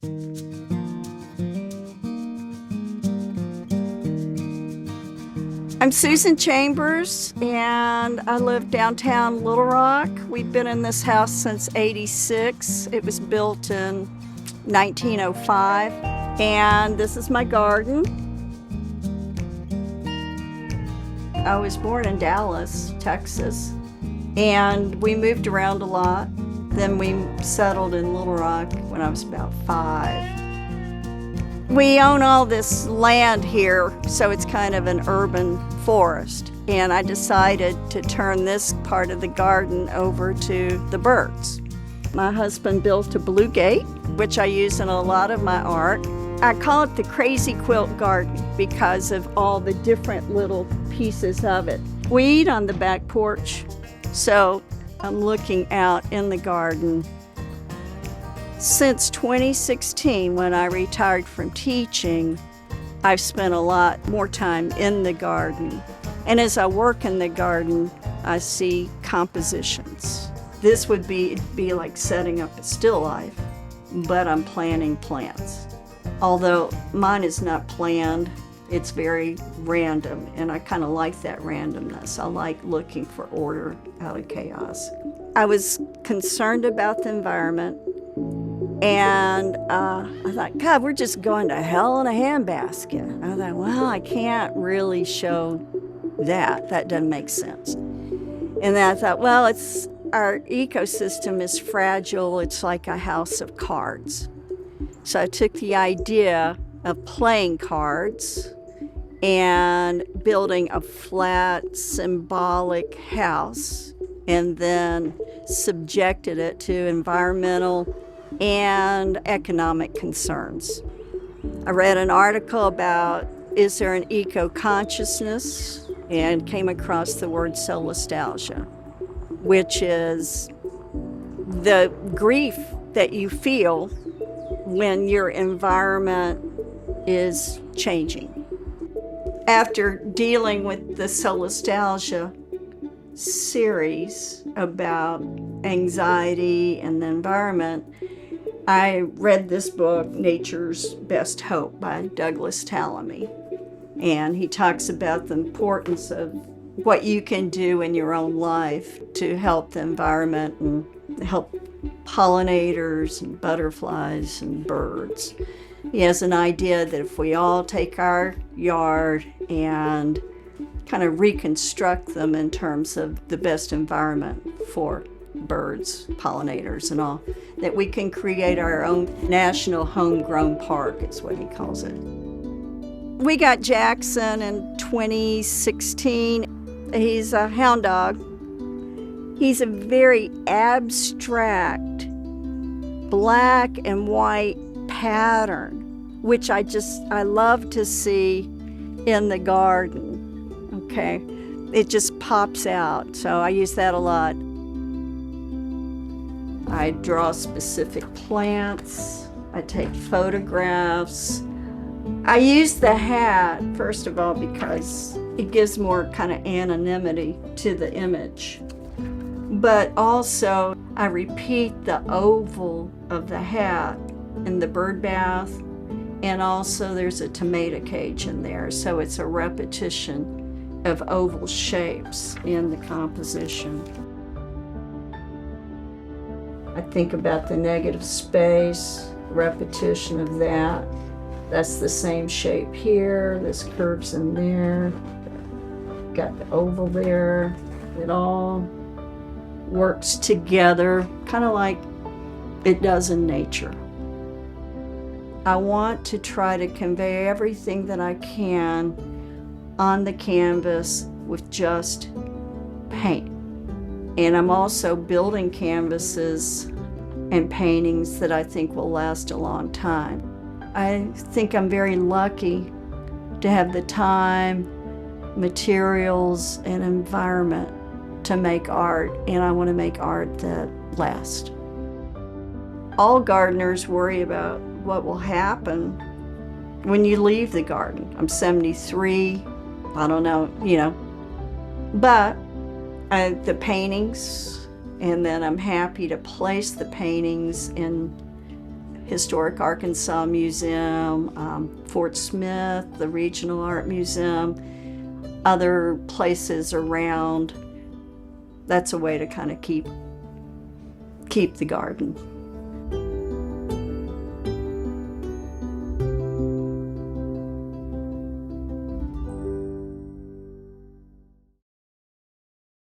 I'm Susan Chambers, and I live downtown Little Rock. We've been in this house since '86. It was built in 1905, and this is my garden. I was born in Dallas, Texas, and we moved around a lot. Then we settled in Little Rock when I was about 5. We own all this land here, so it's kind of an urban forest. And I decided to turn this part of the garden over to the birds. My husband built a blue gate, which I use in a lot of my art. I call it the Crazy Quilt Garden because of all the different little pieces of it. We eat on the back porch, so I'm looking out in the garden. Since 2016, when I retired from teaching, I've spent a lot more time in the garden. And as I work in the garden, I see compositions. This would be like setting up a still life, but I'm planting plants. Although mine is not planned, it's very random, and I kind of like that randomness. I like looking for order out of chaos. I was concerned about the environment. And I thought, God, we're just going to hell in a handbasket. I thought, well, I can't really show that. That doesn't make sense. And then I thought, well, our ecosystem is fragile. It's like a house of cards. So I took the idea of playing cards and building a flat, symbolic house, and then subjected it to environmental and economic concerns. I read an article about is there an eco-consciousness, and came across the word solastalgia, which is the grief that you feel when your environment is changing. After dealing with the solastalgia series about anxiety and the environment, I read this book, Nature's Best Hope by Douglas Tallamy. And he talks about the importance of what you can do in your own life to help the environment and help pollinators and butterflies and birds. He has an idea that if we all take our yard and kind of reconstruct them in terms of the best environment for birds, pollinators, and all, that we can create our own national homegrown park, is what he calls it. We got Jackson in 2016. He's a hound dog. He's a very abstract black and white pattern, which I love to see in the garden, okay? It just pops out, so I use that a lot. I draw specific plants, I take photographs. I use the hat, first of all, because it gives more kind of anonymity to the image. But also, I repeat the oval of the hat in the bird bath, and also there's a tomato cage in there, so it's a repetition of oval shapes in the composition. I think about the negative space, repetition of that. That's the same shape here, this curves in there, got the oval there. It all works together, kind of like it does in nature. I want to try to convey everything that I can on the canvas with just paint. And I'm also building canvases and paintings that I think will last a long time. I think I'm very lucky to have the time, materials, and environment to make art, and I want to make art that lasts. All gardeners worry about what will happen when you leave the garden. I'm 73, I don't know, but the paintings, and then I'm happy to place the paintings in Historic Arkansas Museum, Fort Smith, the Regional Art Museum, other places around. That's a way to kind of keep the garden.